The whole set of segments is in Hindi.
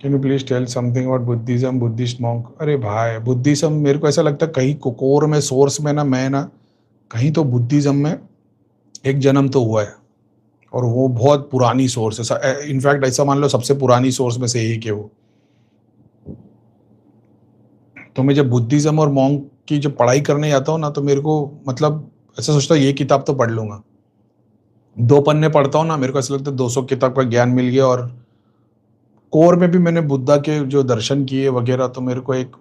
Can you please tell something about Buddhism, Buddhist monk? अरे भाई, बुद्धिज्म मेरे को ऐसा लगता है कहीं कोर में, सोर्स में ना, मैं ना कहीं तो बुद्धिज्म में एक जन्म तो हुआ है, और वो बहुत पुरानी सोर्स है। इनफैक्ट ऐसा मान लो सबसे पुरानी सोर्स में से एक है वो। तो मैं जब बुद्धिज्म और मॉन्क की जब पढ़ाई करने जाता हूँ ना, तो मेरे को मतलब ऐसा सोचता हूँ ये किताब तो पढ़ लूंगा। 2 पन्ने पढ़ता हूँ ना, मेरे को ऐसा लगता है 200 किताब का ज्ञान मिल गया। और कोर में भी मैंने बुद्धा के जो दर्शन किए वगैरह, तो मेरे को एक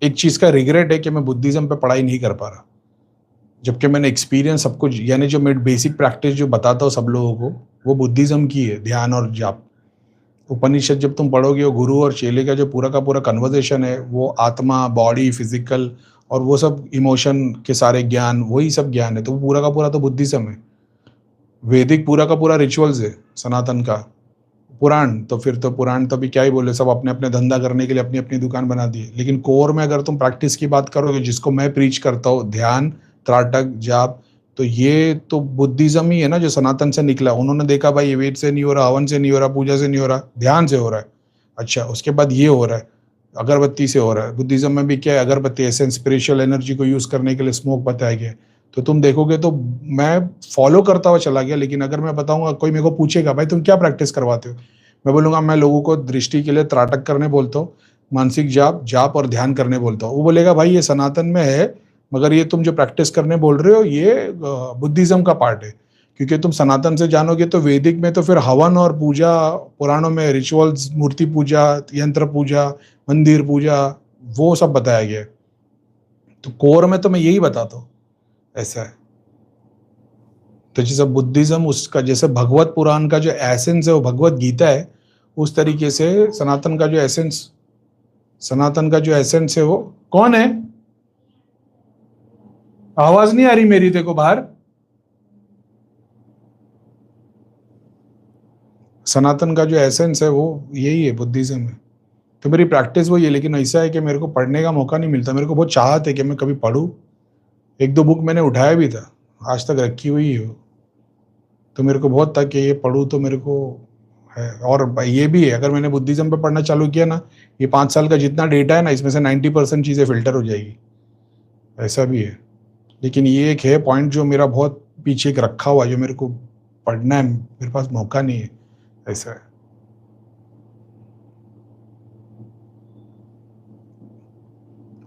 एक चीज का रिग्रेट है कि मैं बुद्धिज्म पे पढ़ाई नहीं कर पा रहा। जबकि मैंने एक्सपीरियंस सब कुछ, यानी जो मैं बेसिक प्रैक्टिस जो बताता हूँ सब लोगों को, वो बुद्धिज्म की है, ध्यान और जाप। उपनिषद जब तुम पढ़ोगे, वो गुरु और चेले का जो पूरा का पूरा कन्वर्सेशन है, वो आत्मा, बॉडी, फिजिकल और वो सब इमोशन के सारे ज्ञान, वही सब ज्ञान है। तो वो पूरा का पूरा तो बुद्धिज्म है। वैदिक पूरा का पूरा रिचुअल्स है सनातन का। पुराण तो फिर तो पुराण तो अभी क्या ही बोले, सब अपने अपने धंधा करने के लिए अपनी अपनी दुकान बना दी है। लेकिन कोर में अगर तुम प्रैक्टिस की बात करोगे, जिसको मैं प्रीच करता हूँ, ध्यान, त्राटक, जाप, तो ये तो बुद्धिज्म ही है ना, जो सनातन से निकला। उन्होंने देखा भाई ये वेद से नहीं हो रहा, हवन से नहीं हो रहा, पूजा से नहीं हो रहा, ध्यान से हो रहा है। अच्छा, उसके बाद ये हो रहा है, अगरबत्ती से हो रहा है। बुद्धिज्म में भी क्या है, अगरबत्ती एसेंस, स्पिरिचुअल एनर्जी को यूज करने के लिए स्मोक बताया गया है। तो तुम देखोगे तो मैं फॉलो करता हुआ चला गया। लेकिन अगर मैं बताऊंगा, कोई मेरे को पूछेगा भाई तुम क्या प्रैक्टिस करवाते हो, मैं बोलूंगा मैं लोगों को दृष्टि के लिए त्राटक करने बोलता हूँ, मानसिक जाप, जाप और ध्यान करने बोलता हूँ। वो बोलेगा भाई ये सनातन में है, मगर ये तुम जो प्रैक्टिस करने बोल रहे हो ये बुद्धिज्म का पार्ट है। क्योंकि तुम सनातन से जानोगे तो वैदिक में तो फिर हवन और पूजा, पुराणों में रिचुअल्स, मूर्ति पूजा, यंत्र पूजा, मंदिर पूजा, वो सब बताया गया है। तो कोर में तो मैं यही बताता हूँ, ऐसा है। तो जैसे बुद्धिज्म, उसका जैसे भगवत पुराण का जो एसेंस है वो भगवत गीता है, उस तरीके से सनातन का जो एसेंस है वो कौन है? आवाज नहीं आ रही मेरी देखो बाहर। सनातन का जो एसेंस है वो यही है, बुद्धिज्म है। तो मेरी प्रैक्टिस वही है। लेकिन ऐसा है कि मेरे को पढ़ने का मौका नहीं मिलता। मेरे को बहुत चाहत है कि मैं कभी पढूं। 1-2 बुक मैंने उठाया भी था, आज तक रखी हुई है वो। तो मेरे को बहुत था कि ये पढूं, तो मेरे को है। और ये भी है, अगर मैंने बुद्धिज्म पे पढ़ना चालू किया ना, ये 5 साल का जितना डेटा है ना, इसमें से 90% चीजें फिल्टर हो जाएगी। ऐसा भी है। लेकिन ये एक है पॉइंट जो मेरा बहुत पीछे एक रखा हुआ है, जो मेरे को पढ़ना है, मेरे पास मौका नहीं है। ऐसा है।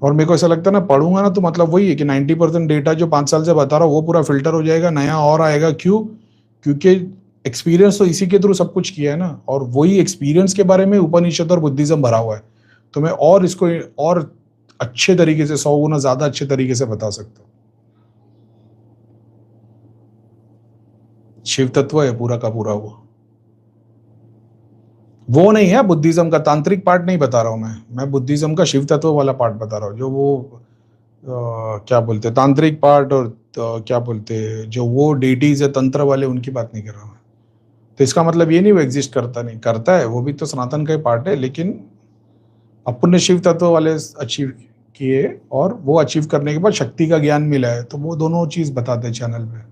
और मेरे को ऐसा लगता है ना, पढ़ूंगा ना तो मतलब वही है कि 90% डेटा जो 5 साल से बता रहा हूँ वो पूरा फिल्टर हो जाएगा, नया और आएगा। क्यों? क्योंकि एक्सपीरियंस तो इसी के थ्रू सब कुछ किया है ना, और वही एक्सपीरियंस के बारे में उपनिषद और बुद्धिज्म भरा हुआ है। तो मैं और इसको और अच्छे तरीके से, 100 गुना ज्यादा अच्छे तरीके से बता सकता हूँ। शिव तत्व है पूरा का पूरा वो नहीं है बुद्धिज्म का तांत्रिक पार्ट नहीं बता रहा हूँ मैं बुद्धिज्म का शिव तत्व वाला पार्ट बता रहा हूँ। जो वो क्या बोलते हैं तांत्रिक पार्ट, और क्या बोलते हैं जो वो डेटीज है तंत्र वाले, उनकी बात नहीं कर रहा मैं। तो इसका मतलब ये नहीं वो एग्जिस्ट करता नहीं करता है, वो भी तो सनातन का ही पार्ट है। लेकिन अपने शिव तत्व वाले अचीव किए, और वो अचीव करने के बाद शक्ति का ज्ञान मिला है, तो वो दोनों चीज बताते हैं चैनल पे।